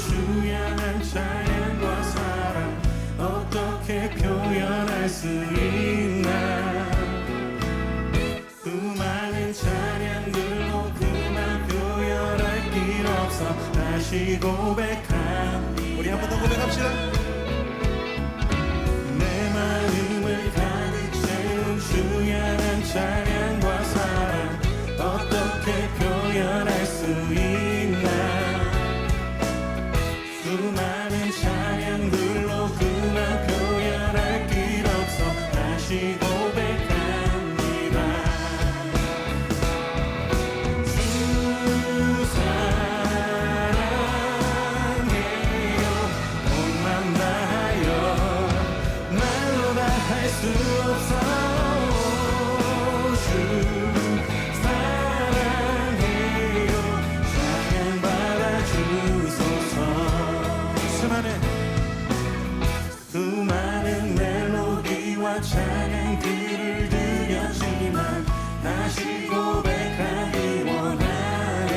주 향한 찬양과 사랑 어떻게 표현할 수 있나. 수많은 찬양들로 그만 표현할 길 없어 다시 고백합니다. 우리 한 번 더 고백합시다. 내 마음을 가득 채운 주 향한 찬양과 사랑 어떻게 표현할 수 있나. 수많은 찬양들로 그만 표현할 길 없어 다시 고백합니다. 주 사랑해요. 몸만 다하여 말로 다 할 수 없어. 주 사랑해요. 찬양받아 주소서. 수많은 멜로디와 찬양들을 드렸지만 다시 고백하기 원하네.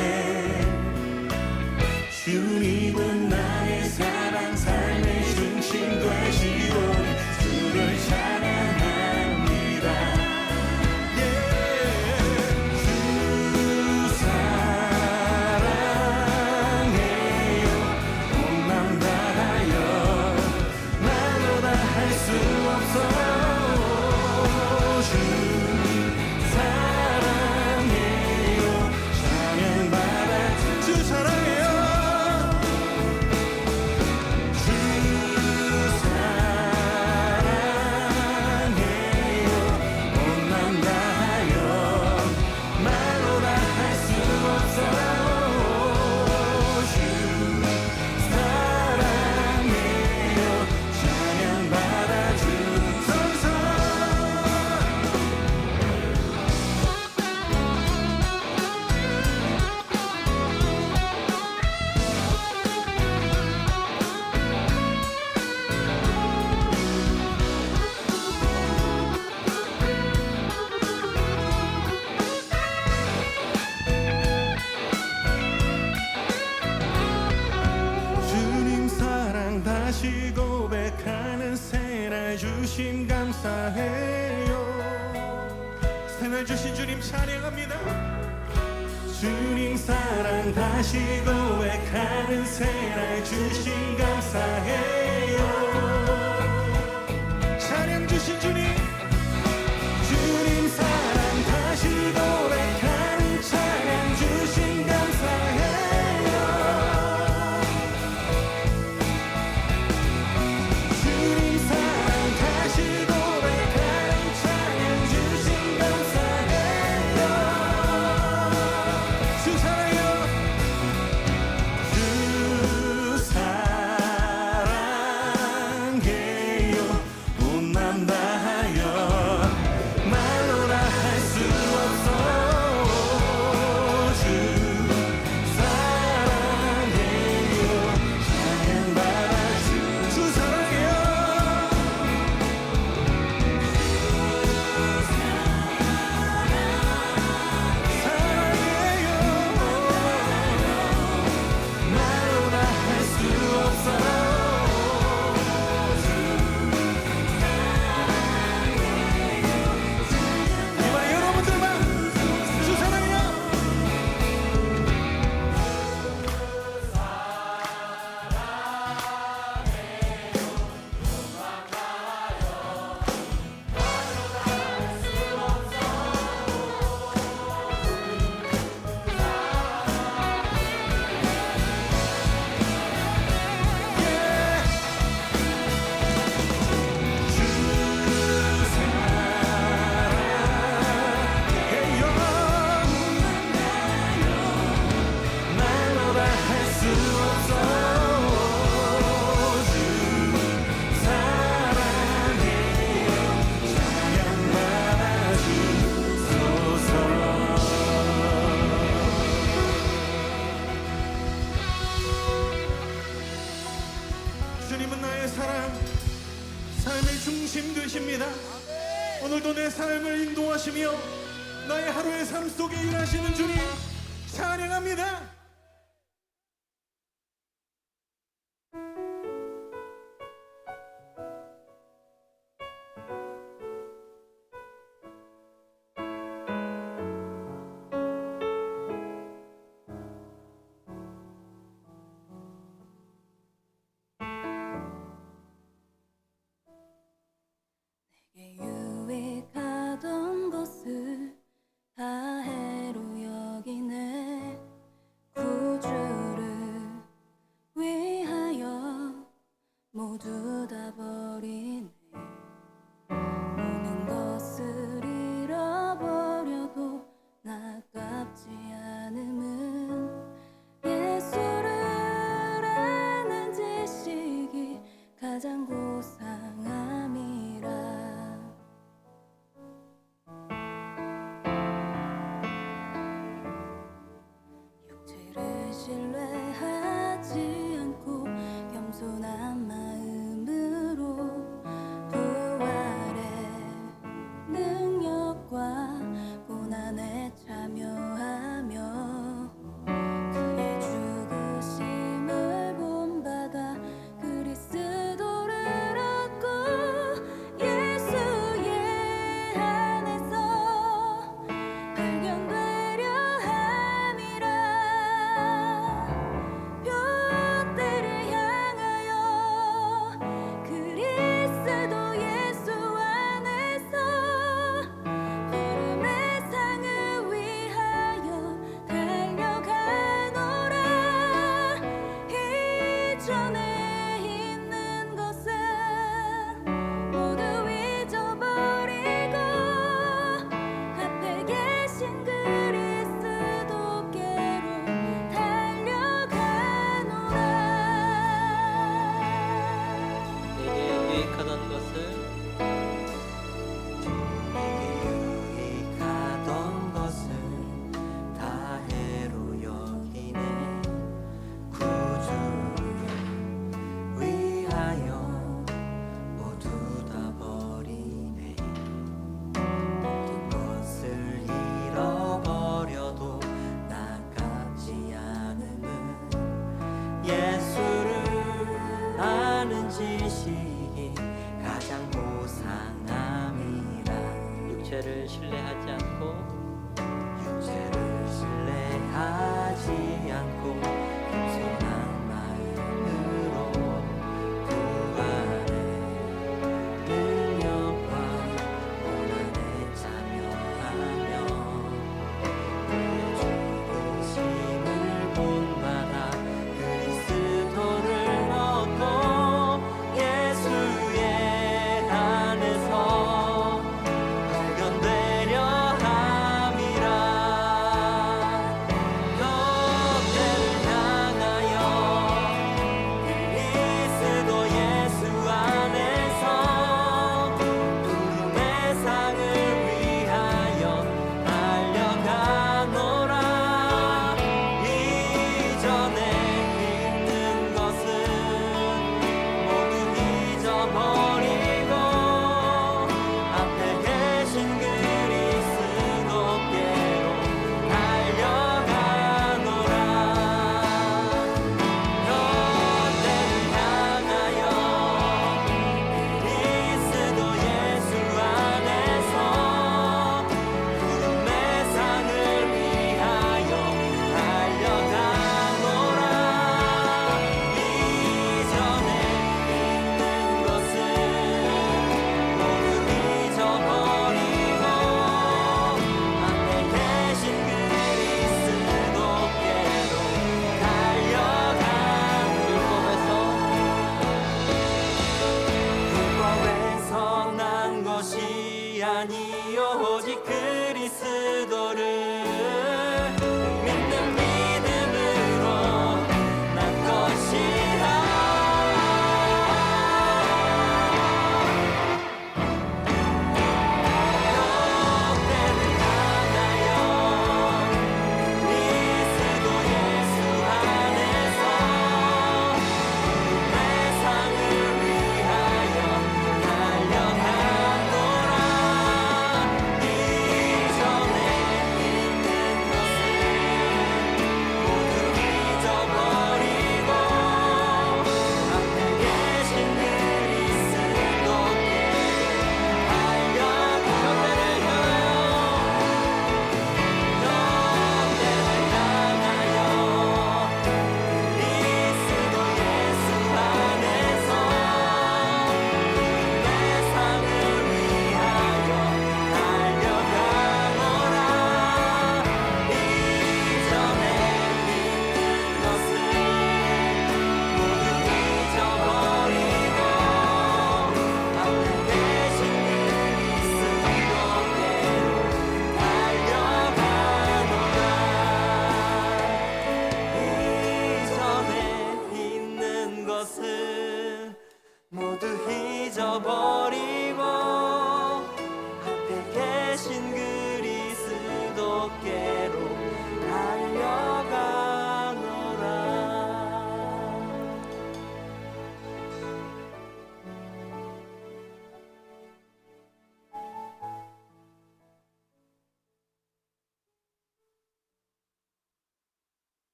주님은 나의 사랑 삶의 중심 되시오니 주를 찬양합니다. 주 사랑해요. 온 맘 다하여 말로 다 할 수 없어. 주 사랑해요. 찬양받아 주 사랑해요. 주 사랑해요. 온 맘 다하여 말로 다 할 수 없어. 주 사랑해요. 찬양받아 주소서. 주님 사랑 다시 고백하는 새날 주심 감사해요. 새날 주신 주님 찬양합니다. 주님 사랑 다시 고백하는 새날 주심 감사해요. 찬양 주신 주님. 주님 사랑 다시 고백하는 찬양 주심 감사해요. 주님 사랑 다시 고백하는 찬양 주심 감사해요. 주 사랑해요. 주 사랑해요. 온 맘 다하여 말로 다 할 수 없어. 주 사랑해요. 찬양받아 주 사랑해요. 사랑해요. 말로 다 할 수 없어. 이봐 여러분들만 주 사랑해요. 주님은 나의 사랑, 삶의 중심 되십니다. 오늘도 내 삶을 인도하시며 나의 하루의 삶 속에 일하시는 주님 찬양합니다. 모두 다 버리네. 모든 것을 잃어버려도 나깝지 않음은 예수를 아는 지식이 가장 고상함이라. 육체를 신뢰하지 않고 겸손한 마음으로 부활의 능력과 고난에 참여하며 그의 죽으심을 본받아 그리스도를 얻고 예수의 안에서 발견되려 함이라. 뼈대를 향하여 그리스도 예수 안에서 푸름의 상을 위하여 달려가노라. 이전에 있는 것은 모두 잊어버리고 앞에 계신 그리스도께로 달려가노라. 내게 유익하던 것을 다 해로 여기네. 구주를 위하여 모두 다 버리네. 모든 것을 잃어버려도 나깝지 않음은 예수를 아는 지식이 가장 고상함이라. 육체를 신뢰하지 않고 육체를 신뢰하지 않고 겸손한 마음으로 부활의 능력과 고난에 참여하며 그의 죽으심을 본받아 그리스도를 얻고 예수의 안에서 발견되려 함이라.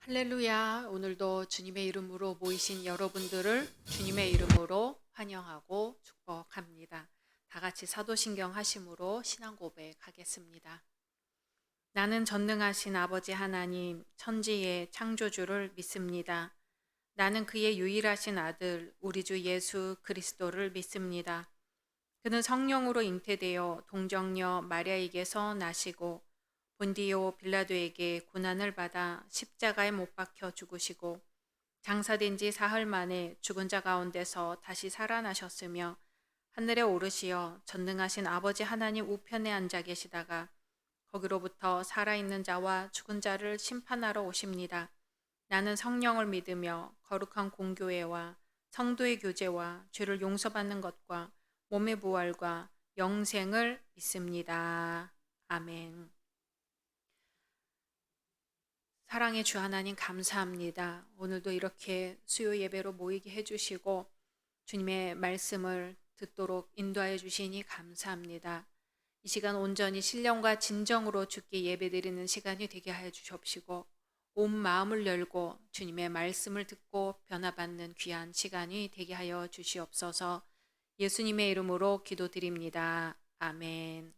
할렐루야. 오늘도 주님의 이름으로 모이신 여러분들을 주님의 이름으로 환영하고 축복합니다. 다 같이 사도신경 하심으로 신앙 고백하겠습니다. 나는 전능하신 아버지 하나님, 천지의 창조주를 믿습니다. 나는 그의 유일하신 아들, 우리 주 예수 그리스도를 믿습니다. 그는 성령으로 잉태되어 동정녀 마리아에게서 나시고 본디오 빌라도에게 고난을 받아 십자가에 못 박혀 죽으시고 장사된 지 사흘 만에 죽은 자 가운데서 다시 살아나셨으며 하늘에 오르시어 전능하신 아버지 하나님 우편에 앉아 계시다가 거기로부터 살아있는 자와 죽은 자를 심판하러 오십니다. 나는 성령을 믿으며 거룩한 공교회와 성도의 교제와 죄를 용서받는 것과 몸의 부활과 영생을 믿습니다. 아멘. 사랑의 주 하나님 감사합니다. 오늘도 이렇게 수요 예배로 모이게 해주시고 주님의 말씀을 듣도록 인도하여 주시니 감사합니다. 이 시간 온전히 신령과 진정으로 주께 예배드리는 시간이 되게 하여 주시옵시고 온 마음을 열고 주님의 말씀을 듣고 변화받는 귀한 시간이 되게 하여 주시옵소서. 예수님의 이름으로 기도드립니다. 아멘.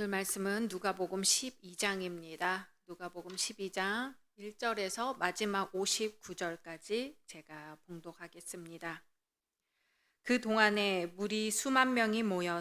오늘 말씀은 누가복음 12장입니다. 누가복음 12장 1절에서 마지막 59절까지 제가 봉독하겠습니다. 그 동안에 무리 수만 명이 모여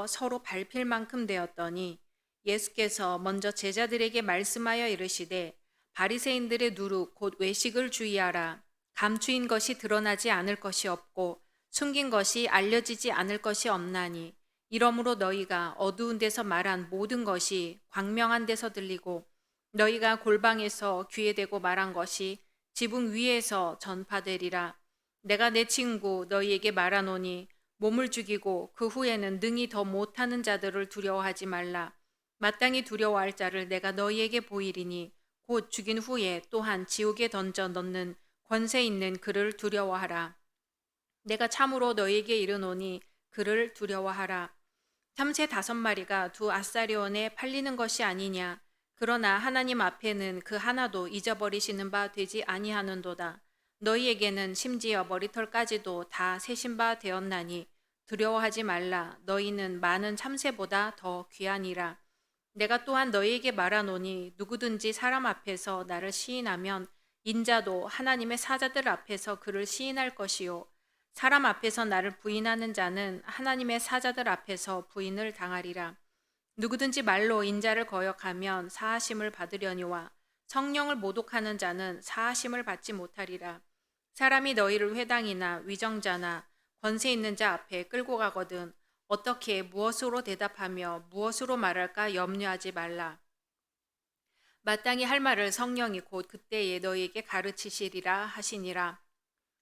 서로 밟힐 만큼 되었더니 예수께서 먼저 제자들에게 말씀하여 이르시되 바리새인들의 누룩 곧 외식을 주의하라. 감추인 것이 드러나지 않을 것이 없고 숨긴 것이 알려지지 않을 것이 없나니 이러므로 너희가 어두운 데서 말한 모든 것이 광명한 데서 들리고 너희가 골방에서 귀에 대고 말한 것이 지붕 위에서 전파되리라. 내가 내 친구 너희에게 말하노니 몸을 죽이고 그 후에는 능히 더 못하는 자들을 두려워하지 말라. 마땅히 두려워할 자를 내가 너희에게 보이리니 곧 죽인 후에 또한 지옥에 던져 넣는 권세 있는 그를 두려워하라. 내가 참으로 너희에게 이르노니 그를 두려워하라. 참새 5마리가 두 아사리온에 팔리는 것이 아니냐. 그러나 하나님 앞에는 그 하나도 잊어버리시는 바 되지 아니하는도다. 너희에게는 심지어 머리털까지도 다 세신 바 되었나니 두려워하지 말라. 너희는 많은 참새보다 더 귀하니라. 내가 또한 너희에게 말하노니 누구든지 사람 앞에서 나를 시인하면 인자도 하나님의 사자들 앞에서 그를 시인할 것이요 사람 앞에서 나를 부인하는 자는 하나님의 사자들 앞에서 부인을 당하리라. 누구든지 말로 인자를 거역하면 사하심을 받으려니와 성령을 모독하는 자는 사하심을 받지 못하리라. 사람이 너희를 회당이나 위정자나 권세 있는 자 앞에 끌고 가거든 어떻게 무엇으로 대답하며 무엇으로 말할까 염려하지 말라. 마땅히 할 말을 성령이 곧 그때에 너희에게 가르치시리라 하시니라.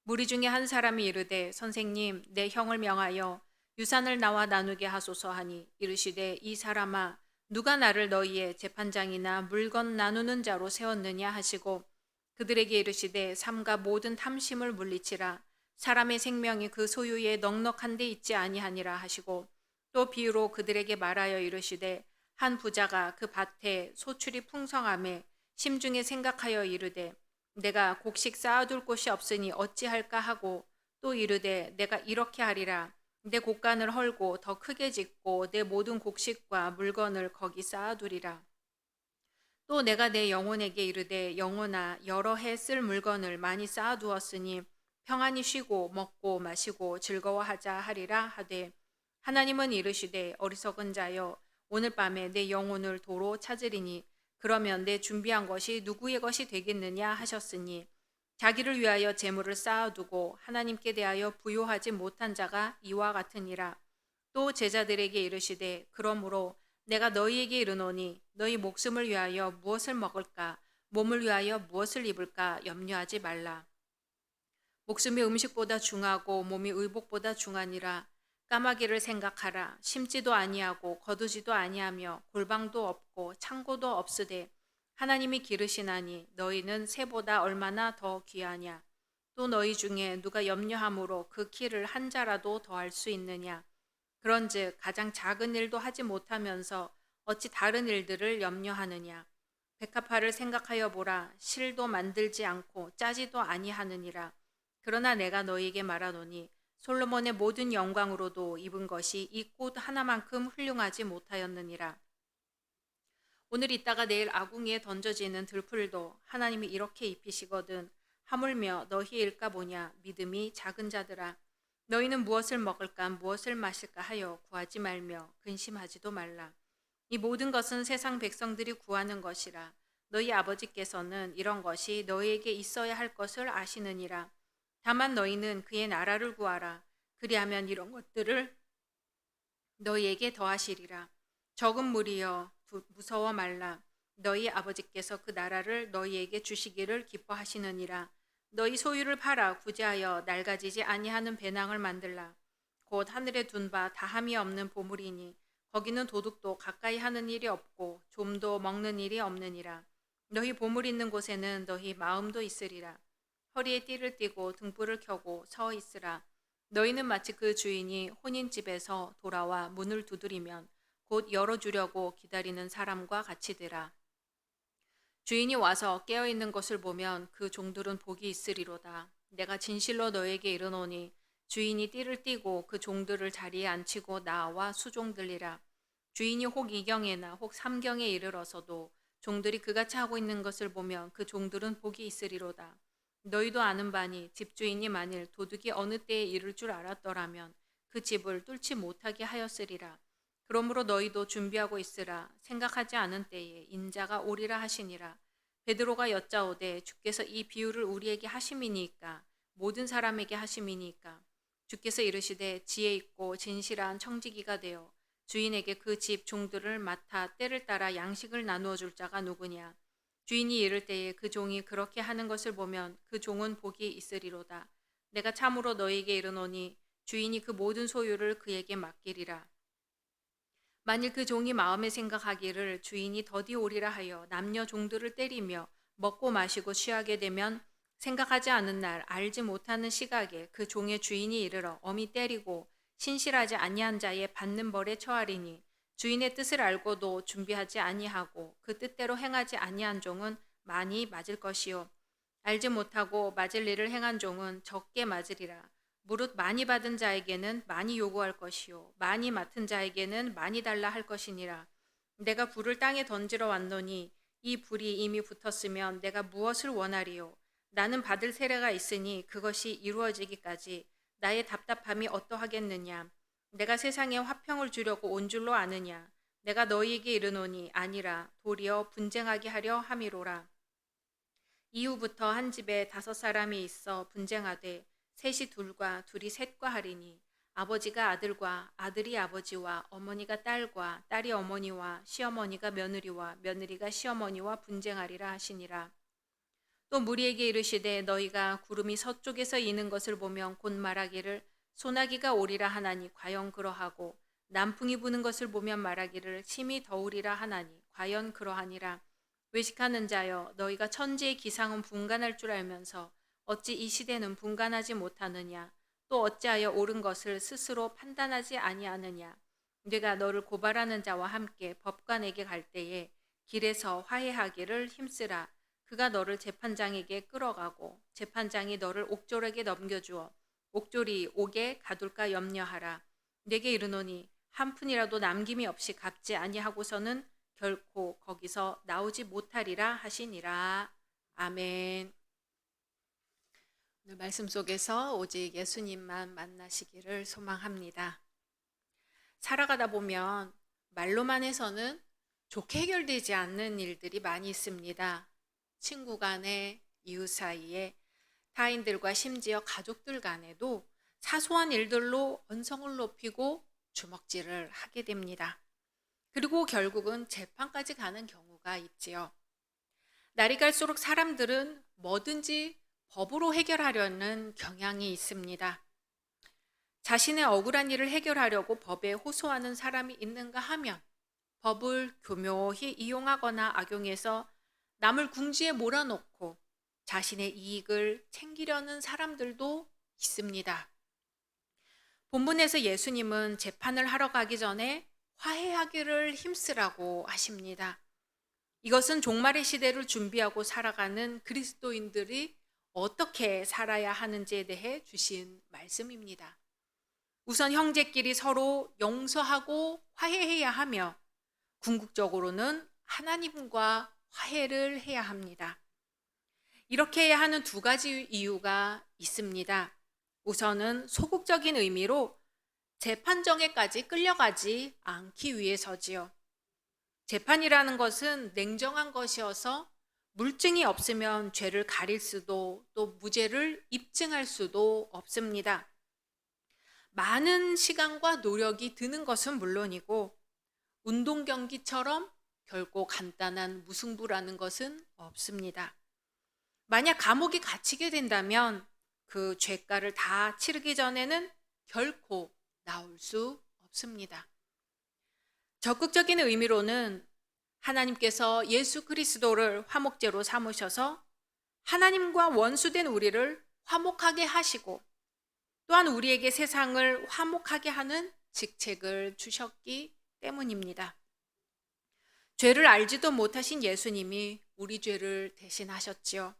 무리 중에 한 사람이 이르되 선생님 내 형을 명하여 유산을 나와 나누게 하소서 하니 이르시되 이 사람아 누가 나를 너희의 재판장이나 물건 나누는 자로 세웠느냐 하시고 그들에게 이르시되 삼가 모든 탐심을 물리치라. 사람의 생명이 그 소유에 넉넉한 데 있지 아니하니라 하시고 또 비유로 그들에게 말하여 이르시되 한 부자가 그 밭에 소출이 풍성함에 심중에 생각하여 이르되 내가 곡식 쌓아둘 곳이 없으니 어찌할까 하고 또 이르되 내가 이렇게 하리라. 내 곡간을 헐고 더 크게 짓고 내 모든 곡식과 물건을 거기 쌓아두리라. 또 내가 내 영혼에게 이르되 영혼아 여러 해 쓸 물건을 많이 쌓아두었으니 평안히 쉬고 먹고 마시고 즐거워하자 하리라 하되 하나님은 이르시되 어리석은 자여 오늘 밤에 내 영혼을 도로 찾으리니 그러면 내 준비한 것이 누구의 것이 되겠느냐 하셨으니 자기를 위하여 재물을 쌓아두고 하나님께 대하여 부요하지 못한 자가 이와 같으니라. 또 제자들에게 이르시되 그러므로 내가 너희에게 이르노니 너희 목숨을 위하여 무엇을 먹을까 몸을 위하여 무엇을 입을까 염려하지 말라. 목숨이 음식보다 중하고 몸이 의복보다 중하니라. 까마귀를 생각하라. 심지도 아니하고 거두지도 아니하며 골방도 없고 창고도 없으되 하나님이 기르시나니 너희는 새보다 얼마나 더 귀하냐. 또 너희 중에 누가 염려함으로 그 키를 한 자라도 더할 수 있느냐. 그런즉 가장 작은 일도 하지 못하면서 어찌 다른 일들을 염려하느냐. 백합화를 생각하여 보라. 실도 만들지 않고 짜지도 아니하느니라. 그러나 내가 너희에게 말하노니 솔로몬의 모든 영광으로도 입은 것이 이 꽃 하나만큼 훌륭하지 못하였느니라. 오늘 있다가 내일 아궁이에 던져지는 들풀도 하나님이 이렇게 입히시거든 하물며 너희일까 보냐. 믿음이 작은 자들아 너희는 무엇을 먹을까 무엇을 마실까 하여 구하지 말며 근심하지도 말라. 이 모든 것은 세상 백성들이 구하는 것이라. 너희 아버지께서는 이런 것이 너희에게 있어야 할 것을 아시느니라. 다만 너희는 그의 나라를 구하라. 그리하면 이런 것들을 너희에게 더하시리라. 적은 무리여 무서워 말라. 너희 아버지께서 그 나라를 너희에게 주시기를 기뻐하시느니라. 너희 소유를 팔아 구제하여 낡아지지 아니하는 배낭을 만들라. 곧 하늘에 둔 바 다함이 없는 보물이니 거기는 도둑도 가까이 하는 일이 없고 좀도 먹는 일이 없느니라. 너희 보물 있는 곳에는 너희 마음도 있으리라. 허리에 띠를 띠고 등불을 켜고 서 있으라. 너희는 마치 그 주인이 혼인집에서 돌아와 문을 두드리면 곧 열어주려고 기다리는 사람과 같이 되라. 주인이 와서 깨어있는 것을 보면 그 종들은 복이 있으리로다. 내가 진실로 너에게 이르노니 주인이 띠를 띠고 그 종들을 자리에 앉히고 나와 수종들리라. 주인이 혹 이경에나 혹 삼경에 이르러서도 종들이 그같이 하고 있는 것을 보면 그 종들은 복이 있으리로다. 너희도 아는 바니 집주인이 만일 도둑이 어느 때에 이를 줄 알았더라면 그 집을 뚫지 못하게 하였으리라. 그러므로 너희도 준비하고 있으라. 생각하지 않은 때에 인자가 오리라 하시니라. 베드로가 여짜오되 주께서 이 비유를 우리에게 하심이니까 모든 사람에게 하심이니까 주께서 이르시되 지혜 있고 진실한 청지기가 되어 주인에게 그 집 종들을 맡아 때를 따라 양식을 나누어 줄 자가 누구냐. 주인이 이를 때에 그 종이 그렇게 하는 것을 보면 그 종은 복이 있으리로다. 내가 참으로 너희에게 이르노니 주인이 그 모든 소유를 그에게 맡기리라. 만일 그 종이 마음에 생각하기를 주인이 더디 오리라 하여 남녀 종들을 때리며 먹고 마시고 취하게 되면 생각하지 않은 날 알지 못하는 시각에 그 종의 주인이 이르러 엄히 때리고 신실하지 아니한 자의 받는 벌에 처하리니 주인의 뜻을 알고도 준비하지 아니하고 그 뜻대로 행하지 아니한 종은 많이 맞을 것이요 알지 못하고 맞을 일을 행한 종은 적게 맞으리라. 무릇 많이 받은 자에게는 많이 요구할 것이요 많이 맡은 자에게는 많이 달라 할 것이니라. 내가 불을 땅에 던지러 왔노니 이 불이 이미 붙었으면 내가 무엇을 원하리요. 나는 받을 세례가 있으니 그것이 이루어지기까지 나의 답답함이 어떠하겠느냐. 내가 세상에 화평을 주려고 온 줄로 아느냐. 내가 너희에게 이르노니 아니라 도리어 분쟁하게 하려 함이로라. 이후부터 한 집에 5사람이 있어 분쟁하되 셋이 둘과 둘이 셋과 하리니 아버지가 아들과 아들이 아버지와 어머니가 딸과 딸이 어머니와 시어머니가 며느리와 며느리가 시어머니와 분쟁하리라 하시니라. 또 무리에게 이르시되 너희가 구름이 서쪽에서 이는 것을 보면 곧 말하기를 소나기가 오리라 하나니 과연 그러하고 남풍이 부는 것을 보면 말하기를 심히 더우리라 하나니 과연 그러하니라. 외식하는 자여 너희가 천지의 기상은 분간할 줄 알면서 어찌 이 시대는 분간하지 못하느냐. 또 어찌하여 옳은 것을 스스로 판단하지 아니하느냐. 네가 너를 고발하는 자와 함께 법관에게 갈 때에 길에서 화해하기를 힘쓰라. 그가 너를 재판장에게 끌어가고 재판장이 너를 옥졸에게 넘겨주어 옥졸이 옥에 가둘까 염려하라. 내게 이르노니 한 푼이라도 남김이 없이 갚지 아니하고서는 결코 거기서 나오지 못하리라 하시니라. 아멘. 오늘 말씀 속에서 오직 예수님만 만나시기를 소망합니다. 살아가다 보면 말로만 해서는 좋게 해결되지 않는 일들이 많이 있습니다. 친구 간에, 이웃 사이에, 타인들과 심지어 가족들 간에도 사소한 일들로 언성을 높이고 주먹질을 하게 됩니다. 그리고 결국은 재판까지 가는 경우가 있지요. 날이 갈수록 사람들은 뭐든지 법으로 해결하려는 경향이 있습니다. 자신의 억울한 일을 해결하려고 법에 호소하는 사람이 있는가 하면 법을 교묘히 이용하거나 악용해서 남을 궁지에 몰아넣고 자신의 이익을 챙기려는 사람들도 있습니다. 본문에서 예수님은 재판을 하러 가기 전에 화해하기를 힘쓰라고 하십니다. 이것은 종말의 시대를 준비하고 살아가는 그리스도인들이 어떻게 살아야 하는지에 대해 주신 말씀입니다. 우선 형제끼리 서로 용서하고 화해해야 하며 궁극적으로는 하나님과 화해를 해야 합니다. 이렇게 해야 하는 2가지 이유가 있습니다. 우선은 소극적인 의미로 재판정에까지 끌려가지 않기 위해서지요. 재판이라는 것은 냉정한 것이어서 물증이 없으면 죄를 가릴 수도 또 무죄를 입증할 수도 없습니다. 많은 시간과 노력이 드는 것은 물론이고 운동 경기처럼 결코 간단한 무승부라는 것은 없습니다. 만약 감옥에 갇히게 된다면 그 죄가를 다 치르기 전에는 결코 나올 수 없습니다. 적극적인 의미로는 하나님께서 예수 그리스도를 화목제로 삼으셔서 하나님과 원수된 우리를 화목하게 하시고 또한 우리에게 세상을 화목하게 하는 직책을 주셨기 때문입니다. 죄를 알지도 못하신 예수님이 우리 죄를 대신하셨지요.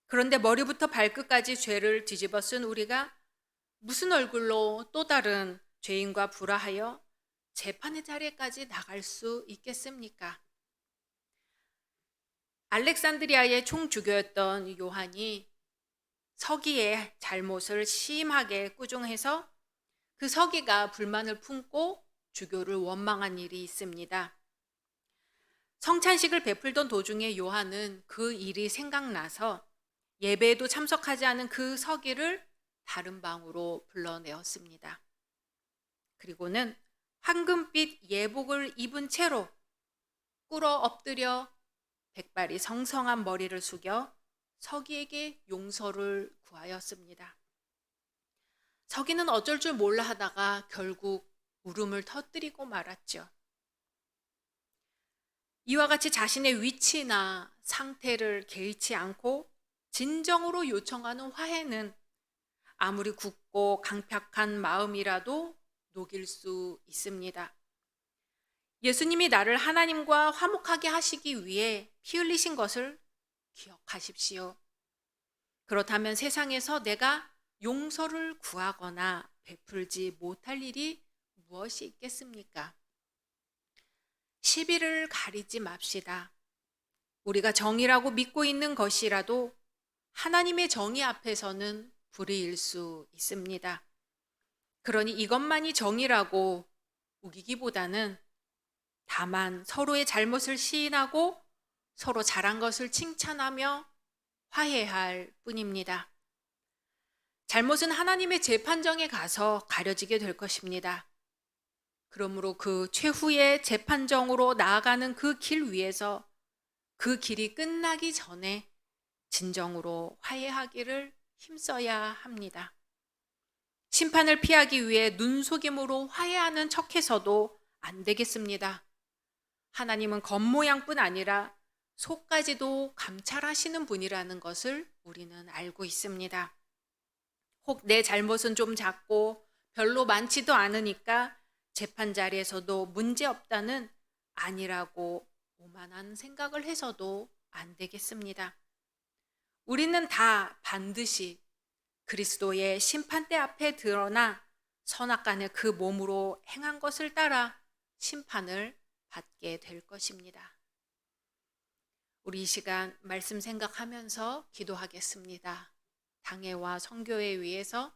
그런데 머리부터 발끝까지 죄를 뒤집어 쓴 우리가 무슨 얼굴로 또 다른 죄인과 불화하여 재판의 자리에까지 나갈 수 있겠습니까? 알렉산드리아의 총주교였던 요한이 서기의 잘못을 심하게 꾸중해서 그 서기가 불만을 품고 주교를 원망한 일이 있습니다. 성찬식을 베풀던 도중에 요한은 그 일이 생각나서 예배에도 참석하지 않은 그 서기를 다른 방으로 불러내었습니다. 그리고는 황금빛 예복을 입은 채로 꿇어 엎드려 백발이 성성한 머리를 숙여 서기에게 용서를 구하였습니다. 서기는 어쩔 줄 몰라 하다가 결국 울음을 터뜨리고 말았죠. 이와 같이 자신의 위치나 상태를 개의치 않고 진정으로 요청하는 화해는 아무리 굳고 강팍한 마음이라도 녹일 수 있습니다. 예수님이 나를 하나님과 화목하게 하시기 위해 피 흘리신 것을 기억하십시오. 그렇다면 세상에서 내가 용서를 구하거나 베풀지 못할 일이 무엇이 있겠습니까? 시비를 가리지 맙시다. 우리가 정의라고 믿고 있는 것이라도 하나님의 정의 앞에서는 불의일 수 있습니다. 그러니 이것만이 정의라고 우기기보다는 다만 서로의 잘못을 시인하고 서로 잘한 것을 칭찬하며 화해할 뿐입니다. 잘못은 하나님의 재판정에 가서 가려지게 될 것입니다. 그러므로 그 최후의 재판정으로 나아가는 그 길 위에서 그 길이 끝나기 전에 진정으로 화해하기를 힘써야 합니다. 심판을 피하기 위해 눈속임으로 화해하는 척해서도 안 되겠습니다. 하나님은 겉모양뿐 아니라 속까지도 감찰하시는 분이라는 것을 우리는 알고 있습니다. 혹 내 잘못은 좀 작고 별로 많지도 않으니까 재판 자리에서도 문제 없다는 아니라고 오만한 생각을 해서도 안 되겠습니다. 우리는 다 반드시 그리스도의 심판대 앞에 드러나 선악간의 그 몸으로 행한 것을 따라 심판을 받게 될 것입니다. 우리 이 시간 말씀 생각하면서 기도하겠습니다. 당회와 선교회 위해서,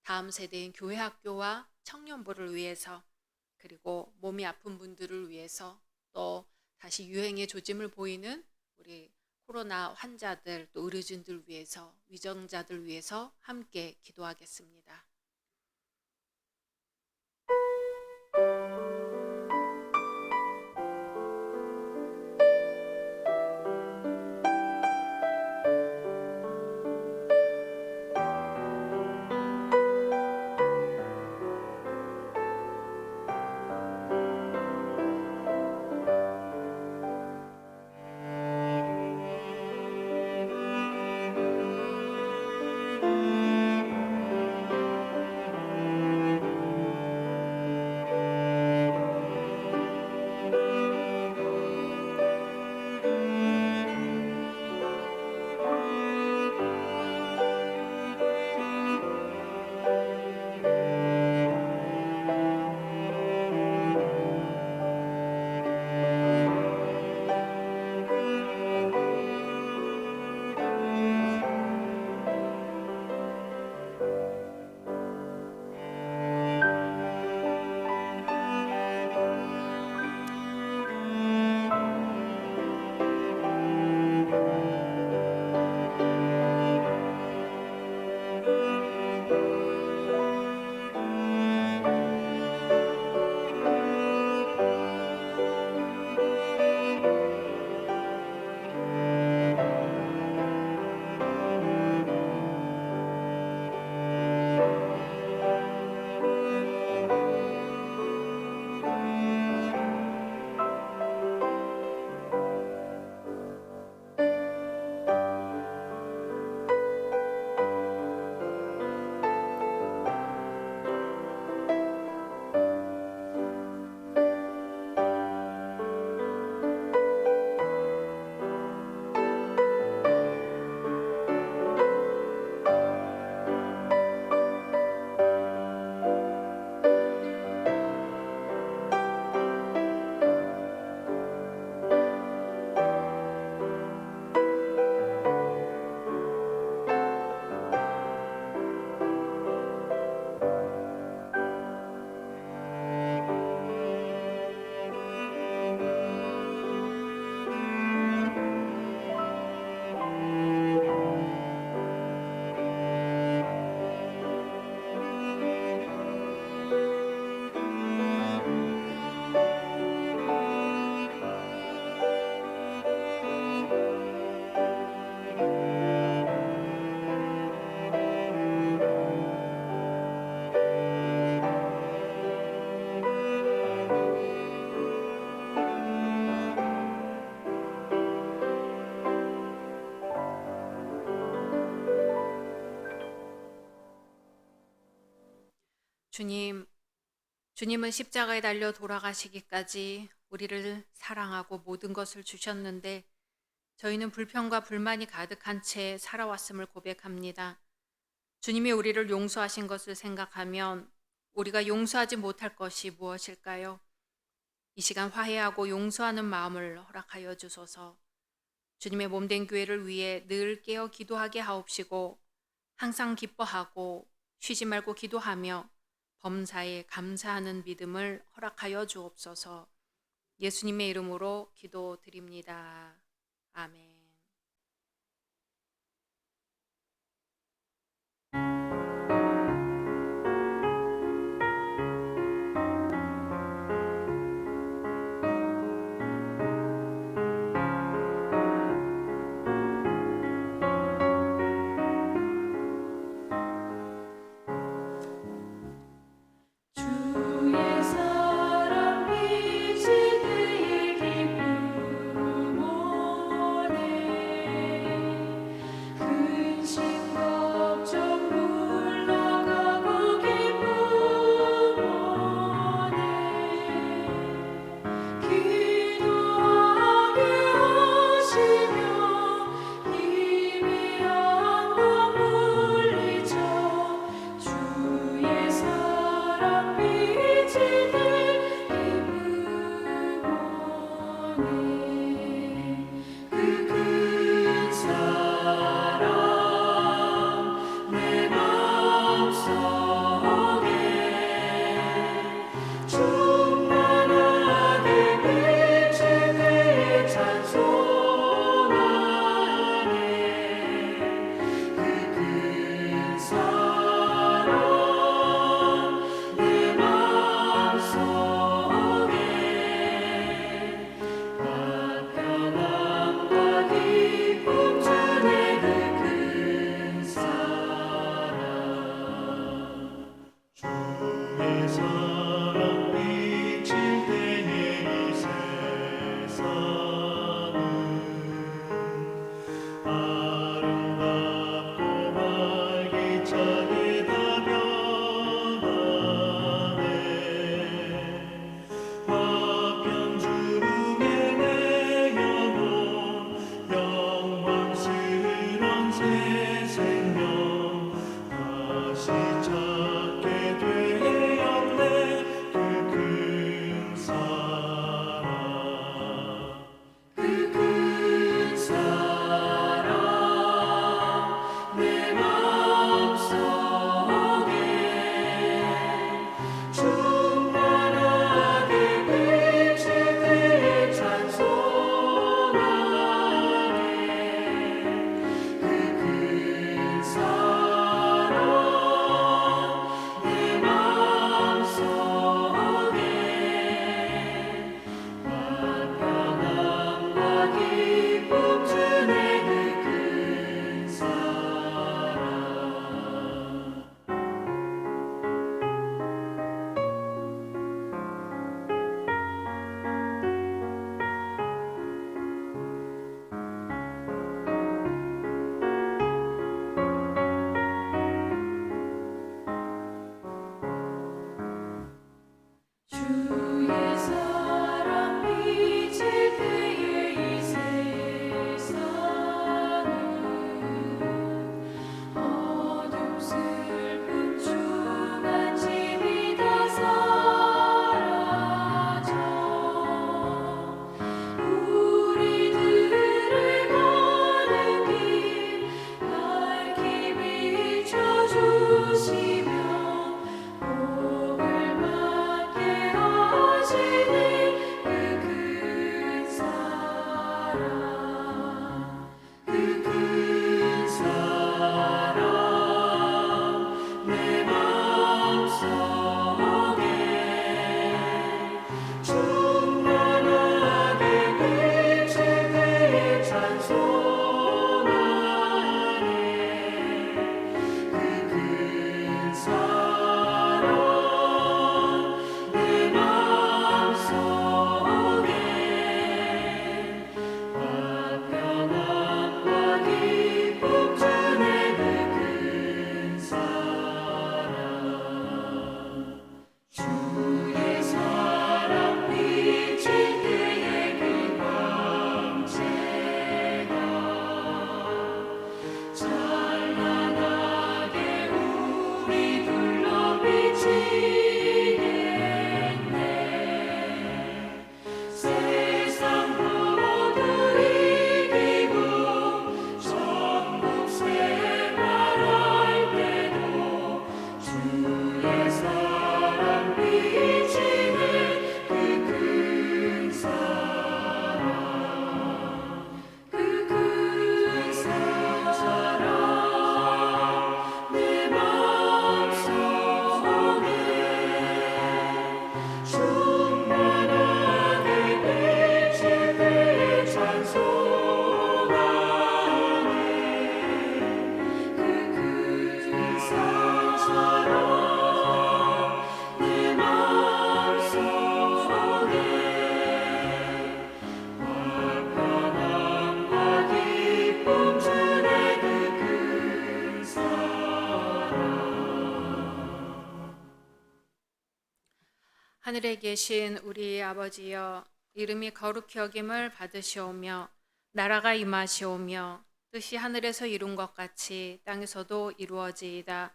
다음 세대인 교회 학교와 청년부를 위해서, 그리고 몸이 아픈 분들을 위해서, 또 다시 유행의 조짐을 보이는 우리 코로나 환자들, 또 의료진들 위해서, 위정자들 위해서 함께 기도하겠습니다. 주님은 십자가에 달려 돌아가시기까지 우리를 사랑하고 모든 것을 주셨는데 저희는 불평과 불만이 가득한 채 살아왔음을 고백합니다. 주님이 우리를 용서하신 것을 생각하면 우리가 용서하지 못할 것이 무엇일까요? 이 시간 화해하고 용서하는 마음을 허락하여 주소서. 주님의 몸된 교회를 위해 늘 깨어 기도하게 하옵시고 항상 기뻐하고 쉬지 말고 기도하며 범사에 감사하는 믿음을 허락하여 주옵소서. 예수님의 이름으로 기도드립니다. 아멘. 주의 사랑 빛이 되길 기쁨 오네 하늘에 계신 우리 아버지여, 이름이 거룩히 여김을 받으시오며 나라가 임하시오며 뜻이 하늘에서 이룬 것 같이 땅에서도 이루어지이다.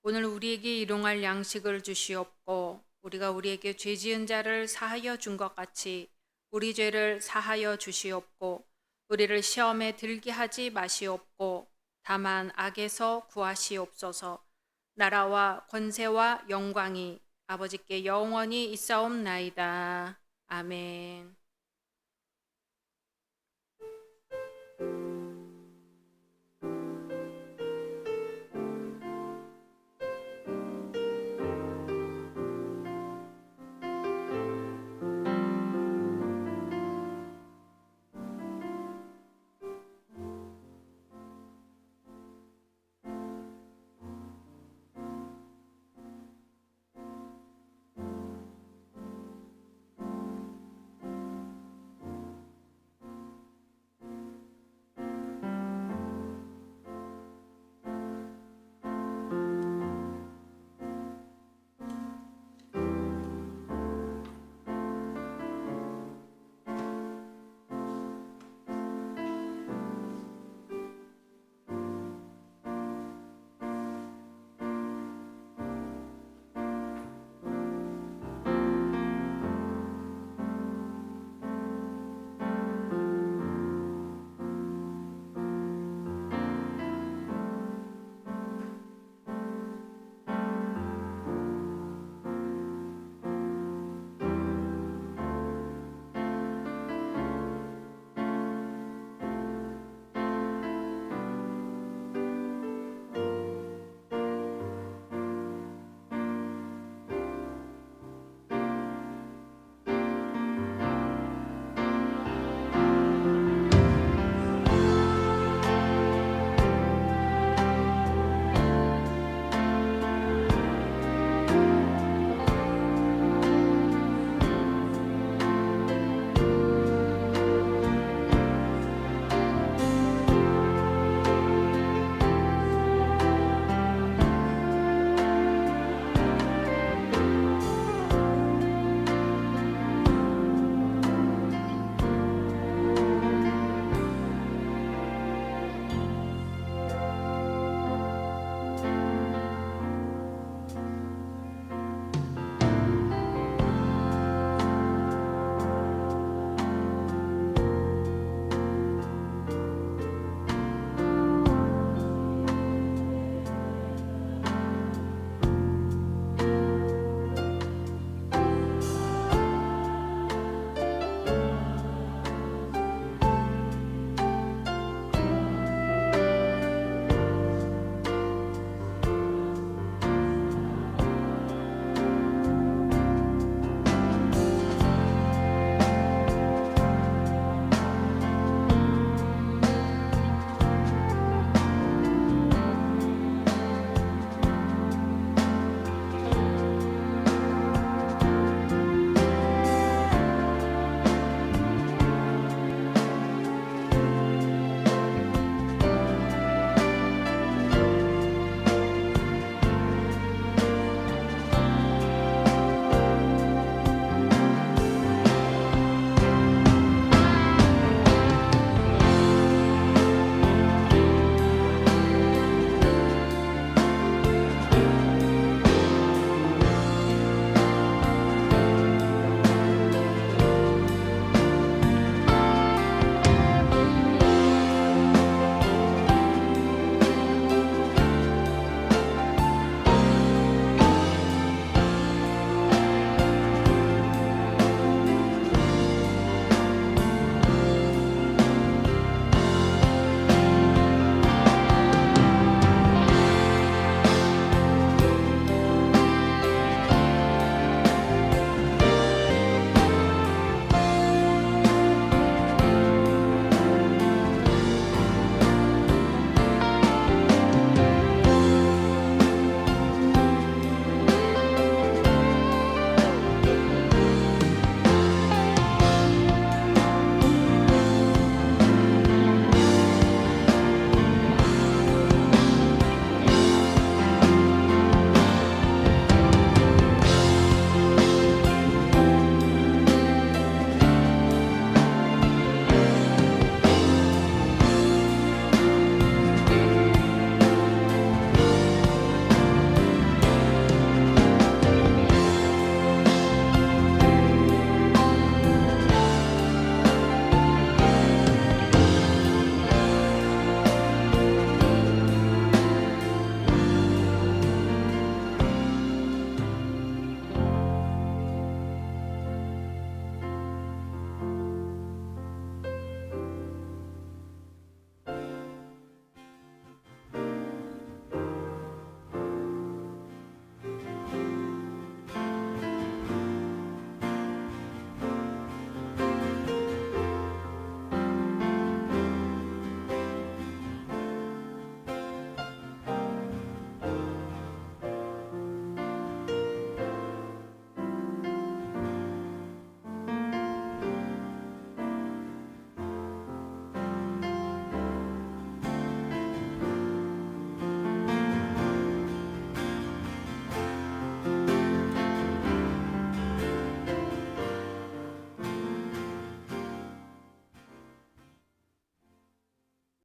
오늘 우리에게 일용할 양식을 주시옵고 우리가 우리에게 죄 지은 자를 사하여 준 것 같이 우리 죄를 사하여 주시옵고 우리를 시험에 들게 하지 마시옵고 다만 악에서 구하시옵소서. 나라와 권세와 영광이 아버지께 영원히 있사옵나이다. 아멘.